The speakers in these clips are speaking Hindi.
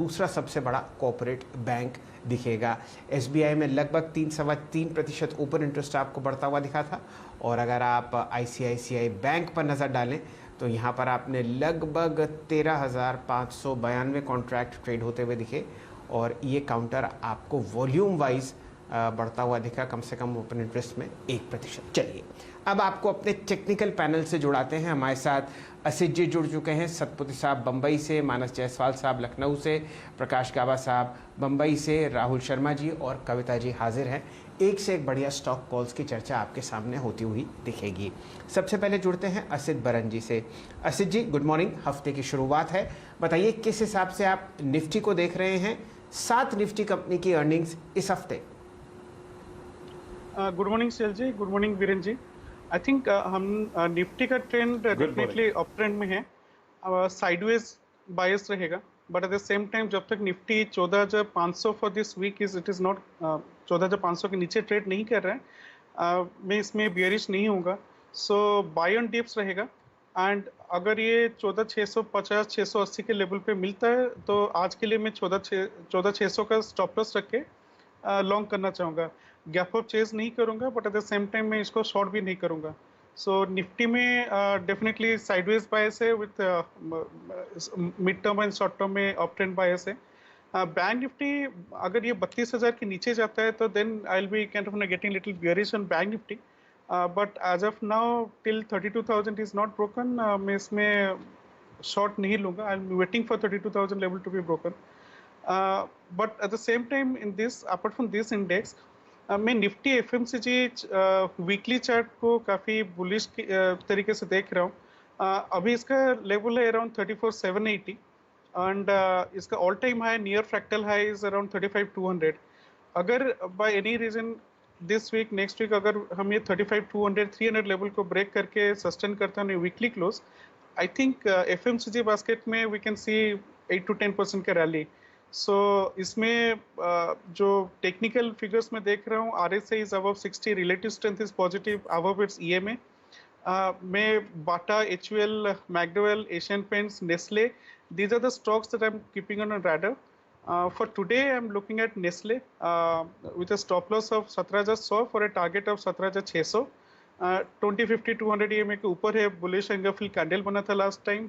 दूसरा सबसे बड़ा कॉर्पोरेट बैंक दिखेगा। एसबीआई में लगभग 3.3% ओपन इंटरेस्ट आपको बढ़ता हुआ दिखा था। और अगर आप आईसीआईसीआई बैंक पर नज़र डालें तो यहाँ पर आपने लगभग 13,592 कॉन्ट्रैक्ट ट्रेड होते हुए दिखे और ये काउंटर आपको वॉल्यूम वाइज बढ़ता हुआ दिखा, कम से कम ओपन इंटरेस्ट में 1%। चलिए अब आपको अपने टेक्निकल पैनल से जुड़ाते हैं। हमारे साथ असित जी जुड़ चुके हैं, सतपति साहब बम्बई से, मानस जायसवाल साहब लखनऊ से, प्रकाश गाबा साहब बम्बई से, राहुल शर्मा जी और कविता जी हाजिर हैं। एक से एक बढ़िया स्टॉक कॉल्स की चर्चा आपके सामने होती हुई दिखेगी। सबसे पहले जुड़ते हैं असित बरन जी से। असित जी गुड मॉर्निंग। हफ्ते की शुरुआत है, बताइए किस हिसाब से आप निफ्टी को देख रहे हैं, 7 निफ्टी कंपनी की अर्निंग्स इस हफ्ते। Good morning Shail ji, good morning Viren ji. I think हम निफ्टी का ट्रेंड डेफिनेटली अप ट्रेंड में है, साइडवेज बायस रहेगा, but at the same time जब तक Nifty 14,500 for this week is it is not 14,500 के नीचे ट्रेड नहीं कर रहा है, मैं इसमें बियरिश नहीं होगा। सो बाय ऑन डिप्स रहेगा एंड अगर ये 14,650 680 के लेवल पे मिलता है तो आज के लिए मैं 14,600 का स्टॉप लॉस रख के लॉन्ग करना चाहूँगा। गैप अप चेज नहीं करूँगा but at the same time मैं इसको शॉर्ट भी नहीं करूँगा। सो निफ्टी में डेफिनेटली साइडवेज बायस है with mid term and short term में अप ट्रेंड बायस है। बैंक निफ्टी अगर ये 32,000 के नीचे जाता है तो then I will be kind of getting little bearish on Bank Nifty, but as of now till 32,000 is not broken, मैं इसमें शॉर्ट नहीं लूँगा। I am waiting for 32,000 level to be broken. But at the same time in this, apart from this index, मैं निफ्टी एफएमसीजी वीकली चार्ट को काफ़ी बुलिश तरीके से देख रहा हूँ। अभी इसका लेवल है अराउंड 34,780 एंड इसका all time high near fractal high is around 35,200। अगर by any reason this week next week अगर हम ये 35,200 300 लेवल को ब्रेक करके सस्टेन करते हैं weekly close, I think FMCG basket में वी कैन सी 8 to 10% का रैली। सो इसमें जो टेक्निकल फिगर्स में देख रहा हूँ, RSI is above 60, relative strength is positive above it's EMA। मैं बाटा, HUL, McDowell, Asian paints, Nestle, these are the stocks that I'm keeping on a radar. For today I'm looking at Nestle with a stop loss of 17,100 for a target of 17,600। 2050 200 EMA के ऊपर है, बुलिश एंगल कैंडल बना था last time,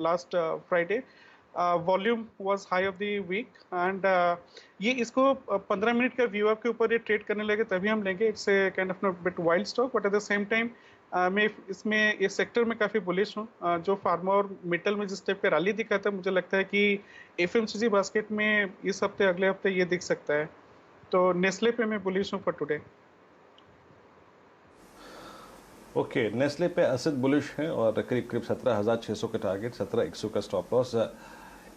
last Friday. Volume was high of the week and ये इसको 15 मिनट का व्यू अप के ऊपर ये ट्रेड करने लगे तभी हम लेंगे। It's a kind of bit wild stock but at the same time मैं इसमें इस सेक्टर में काफ़ी बुलिश हूँ। जो फार्मा और मेटल में जिस टाइप का रैली दिखा था, मुझे लगता है कि एफएमसीजी बास्केट में इस हफ्ते अगले हफ्ते ये दिख सकता है। तो नेस्ले पे मैं बुलिश हूँ फॉर टुडे। ओके, नेस्ले पे असित बुलिश हैं और करीब करीब 17,600 का टारगेट, 17,100 का स्टॉप लॉस।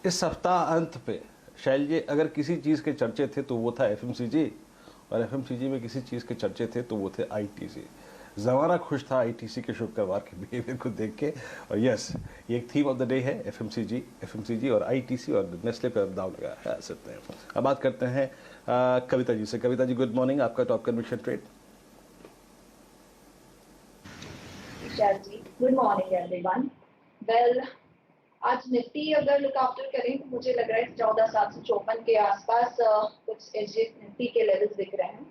इस सप्ताह अंत पे शैल जी अगर किसी चीज़ के चर्चे थे तो वो था एफएमसीजी, और एफएमसीजी में किसी चीज़ के चर्चे थे तो वो थे आईटीसी। ज़माना खुश था आईटीसी के शुक्रवार के बिहेवियर को देख के, और यस ये एक थीम ऑफ द डे है, एफएमसीजी और आईटीसी, और नेस्ले पे अब दाव लगाया है असित ने। अब बात करते हैं कविता जी से। कविता जी गुड मॉर्निंग, आपका top conviction trade. Good morning everyone. Well, आज निफ्टी अगर लुक आफ्टर करें तो मुझे लग रहा है 14,754 के आसपास कुछ निफ्टी के लेवल्स दिख रहे हैं।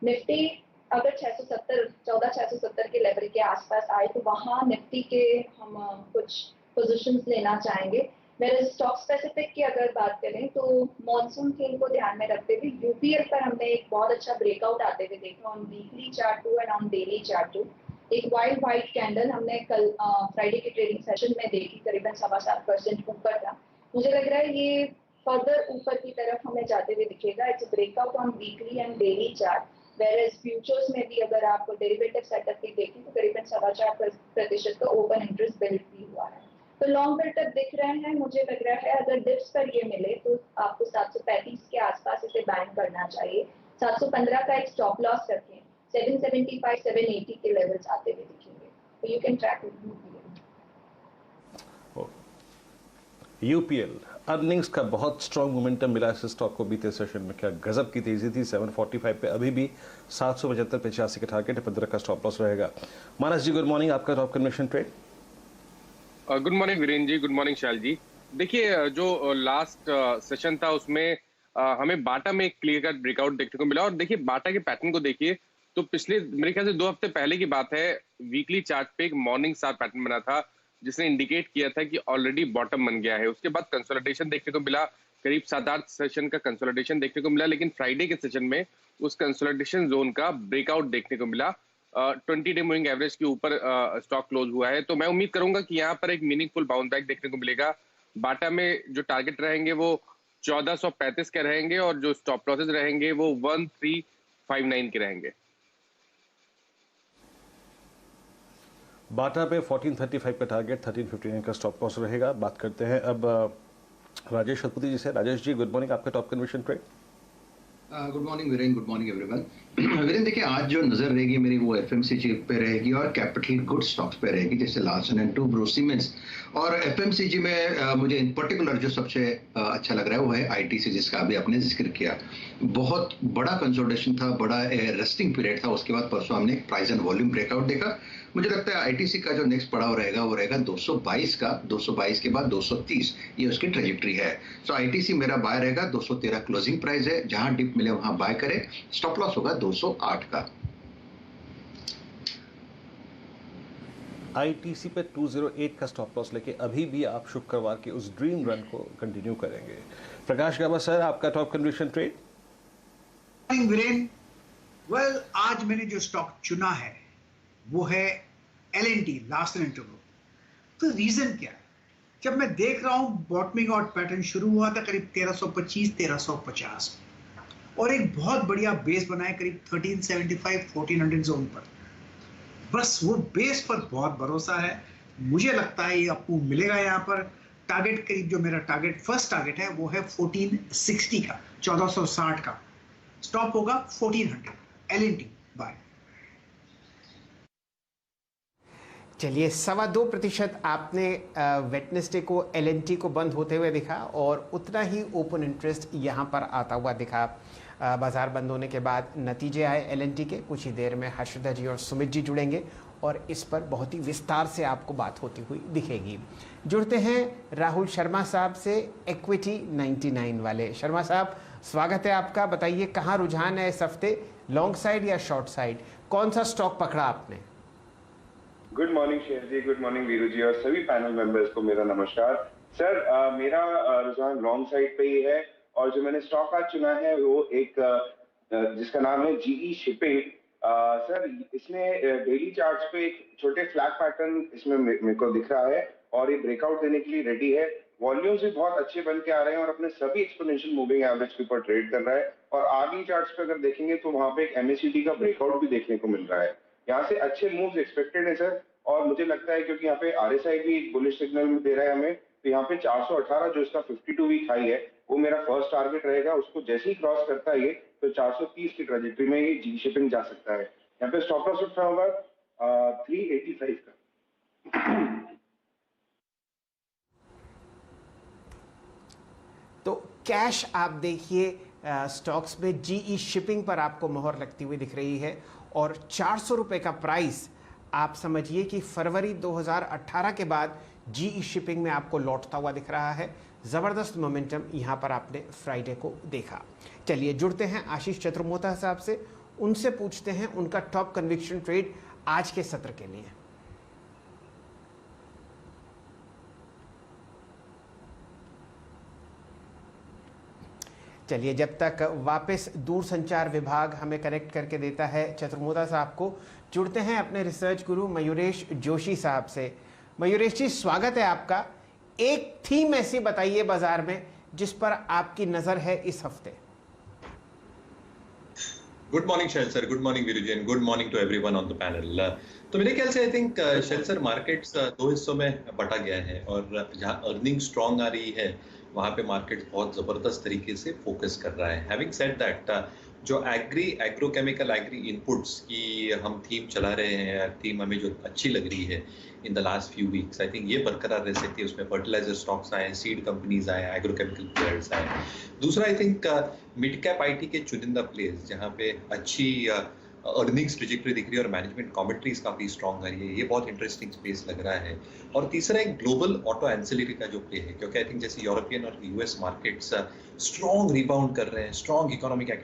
निफ्टी अगर 14,670 के लेवल के आसपास आए तो वहाँ निफ्टी के हम कुछ पोजीशंस लेना चाहेंगे। मेरे स्टॉक स्पेसिफिक की अगर बात करें तो मॉनसून थीम को ध्यान में रखते हुए यूपीएल पर हमने एक बहुत अच्छा ब्रेकआउट आते हुए देखा on weekly chart too and on daily chart too. एक वाइल्ड व्हाइट कैंडल हमने कल फ्राइडे के ट्रेडिंग सेशन में देखी, करीबन 7.25% ऊपर था। मुझे लग रहा है ये फर्दर ऊपर की तरफ हमें जाते हुए दिखेगा। It's breakout on weekly and daily chart, where futures में भी अगर आप डेरिवेटिव सेटअप की देखें तो करीबन 4.25% का ओपन इंटरेस्ट बिल्ड भी हुआ है। तो लॉन्ग बिल्टअप दिख रहे हैं। मुझे लग रहा है अगर डिप्स पर ये मिले तो आपको 735 के आसपास इसे बैंक करना चाहिए। 715 का एक स्टॉप लॉस रखें, 775 780 के लेवल्स आते हुए दिखेंगे, तो you can track UPL earnings का बहुत स्ट्रॉन्ग मोमेंटम मिला इस स्टॉक को बीते सेशन में। क्या गजब की तेजी थी, 745 पे अभी भी 775 85 के टारगेट, 15 का स्टॉप लॉस रहेगा। मानस जी गुड मॉर्निंग, आपका top conviction trade. Good morning Viren ji, good morning Shal ji. देखिए जो लास्ट सेशन था उसमें हमें बाटा में एक क्लियर कट ब्रेकआउट देखने को मिला। और देखिए बाटा के पैटर्न को देखिए तो पिछले मेरे ख्याल से 2 हफ्ते पहले की बात है, वीकली चार्ट पे एक मॉर्निंग स्टार पैटर्न बना था जिसने इंडिकेट किया था कि ऑलरेडी बॉटम बन गया है। उसके बाद कंसोलिडेशन देखने को मिला, करीब 7-8 सेशन का कंसोलिडेशन देखने को मिला, लेकिन फ्राइडे के सेशन में उस कंसोलिडेशन जोन का ब्रेकआउट देखने को मिला। 20 डे मूविंग एवरेज के ऊपर स्टॉक क्लोज हुआ है, तो मैं उम्मीद करूंगा कि यहाँ पर एक मीनिंगफुल बाउंस बैक देखने को मिलेगा। बाटा में जो टारगेट रहेंगे वो 1435 के रहेंगे और जो स्टॉप लॉसेस रहेंगे वो 1359 के रहेंगे। बाटा पे 1435 का टारगेट, 1359 का स्टॉप लॉस रहेगा। बात करते हैं अब राजेश शतपथी जी से। राजेश जी गुड मॉर्निंग, आपका top conviction trade. Good morning Viren, good morning everyone. Viren देखिए, आज जो नजर रहेगी मेरी वो एफएमसीजी पे रहेगी और कैपिटल गुड स्टॉक्स पे रहेगी, जैसे लार्सन एंड टुब्रो, सीमेंस। और एफएमसीजी में मुझे इन पर्टिकुलर जो सबसे अच्छा लग रहा है वो है आईटीसी, जिसका अभी आपने जिक्र किया। बहुत बड़ा कंसोलिडेशन था, बड़ा रेस्टिंग पीरियड था, उसके बाद परसों हमने प्राइस एंड वॉल्यूम ब्रेकआउट देखा। मुझे लगता है आईटीसी का जो नेक्स्ट पड़ाव रहेगा वो रहेगा 222 का, 222 के बाद 230, ये उसकी ट्रेजेक्ट्री है। सो आईटीसी मेरा बाय रहेगा, 213 क्लोजिंग प्राइस है, जहां डिप मिले वहां बाय करें। स्टॉप लॉस होगा 208 का। आईटीसी पे 208 का स्टॉप लॉस लेके अभी भी आप शुक्रवार के उस ड्रीम रन को कंटिन्यू करेंगे। प्रकाश गाबा सर, आपका top conviction trade. Viren, well आज मैंने जो स्टॉक चुना है वो है L&T, लार्सन एंड टुब्रो। तो रीजन क्या है? जब मैं देख रहा हूं बॉटमिंग आउट पैटर्न शुरू हुआ था करीब 1325 1350 और एक बहुत बढ़िया बेस बनाए करीब 1375 1400 जोन पर। बस वो बेस पर बहुत भरोसा है, मुझे लगता है ये आपको मिलेगा। यहाँ पर टारगेट करीब जो मेरा टारगेट फर्स्ट टारगेट है वो है 1460 का, 1460 का। स्टॉप होगा 1400। L&T bye. चलिए 2.25% आपने वेडनेसडे को L&T को बंद होते हुए दिखा और उतना ही ओपन इंटरेस्ट यहाँ पर आता हुआ दिखा। बाजार बंद होने के बाद नतीजे आए L&T के, कुछ ही देर में हर्षदा जी और सुमित जी जुड़ेंगे और इस पर बहुत ही विस्तार से आपको बात होती हुई दिखेगी। जुड़ते हैं राहुल शर्मा साहब से, इक्विटी 99 वाले। शर्मा साहब स्वागत है आपका, बताइए कहाँ रुझान है इस हफ्ते, लॉन्ग साइड या शॉर्ट साइड, कौन सा स्टॉक पकड़ा आपने? गुड मॉर्निंग शेर जी, गुड मॉर्निंग वीरू जी और सभी पैनल मेंबर्स को मेरा नमस्कार। सर मेरा रुझान लॉन्ग साइड पे ही है और जो मैंने स्टॉक आज चुना है वो एक जिसका नाम है जीई शिपिंग। सर इसमें डेली चार्ट्स पे एक छोटे फ्लैग पैटर्न इसमें मेरे को दिख रहा है और ये ब्रेकआउट देने के लिए रेडी है। वॉल्यूम्स भी बहुत अच्छे बन के आ रहे हैं और अपने सभी एक्सपोनेंशियल मूविंग एवरेज के ऊपर ट्रेड कर रहा है। और आर्ली चार्ट्स पे अगर देखेंगे तो वहां पे एक MACD का ब्रेकआउट भी देखने को मिल रहा है। यहाँ से अच्छे मूव्स एक्सपेक्टेड है सर, और मुझे लगता है क्योंकि यहाँ पे RSI भी बुलिश सिग्नल में दे रहा है हमें, तो यहाँ पे 418 जो इसका 52 वीक हाई है वो मेरा फर्स्ट टारगेट रहेगा। उसको जैसे ही क्रॉस करता है ये तो 430 की ट्रेजेक्टरी में ये जी शिपिंग जा सकता है। यहाँ पे स्टॉप लॉस उठना होगा 385 का। तो कैश आप देखिए स्टॉक्स में जीई शिपिंग पर आपको मोहर लगती हुई दिख रही है और 400 रुपये का प्राइस आप समझिए कि फरवरी 2018 के बाद जीई शिपिंग में आपको लौटता हुआ दिख रहा है। ज़बरदस्त मोमेंटम यहाँ पर आपने फ्राइडे को देखा। चलिए जुड़ते हैं आशीष चतुर्मोता साहब से, उनसे पूछते हैं उनका टॉप कन्विक्शन ट्रेड आज के सत्र के लिए। चलिए जब तक वापस दूरसंचार विभाग हमें कनेक्ट करके देता है चतुर्मोता साहब को, जुड़ते हैं अपने रिसर्च गुरु मयूरेश जोशी साहब से। मयूरेश जी स्वागत है आपका। एक थीम ऐसी बताइए बाजार में जिस पर आपकी नजर है इस हफ्ते। Good morning Shail sir, good morning Viru ji and good morning to everyone on the panel. तो मेरे ख्याल से I think Shail sir markets दो हिस्सों में बटा गया है और जहां अर्निंग स्ट्रांग आ रही है वहां पे मार्केट बहुत जबरदस्त तरीके से फोकस कर रहा है। हैविंग सेड दैट, जो एग्रोकेमिकल एग्री इनपुट्स की हम थीम चला रहे हैं, थीम हमें जो अच्छी लग रही है in the last few weeks, I think ये बरकरार रह सकती है। उसमें फर्टिलाइजर स्टॉक्स आए, सीड कंपनीज आए, एग्रोकेमिकल प्लेयर्स आए। दूसरा I think mid cap IT के चुनिंदा प्लेयर्स जहाँ पे अच्छी अर्निंग्स ट्रेजेक्टरी दिख रही है और मैनेजमेंट कमेंट्रीज काफी स्ट्रॉन्ग आ रही है, ये बहुत इंटरेस्टिंग स्पेस लग रहा है। और तीसरा एक ग्लोबल ऑटो एंसिलरी का जो प्ले है, क्योंकि आई थिंक जैसे यूरोपियन और यूएस मार्केट्स स्ट्रॉन्ग रिबाउंड कर रहे हैं, स्ट्रॉन्ग इकोनॉमिक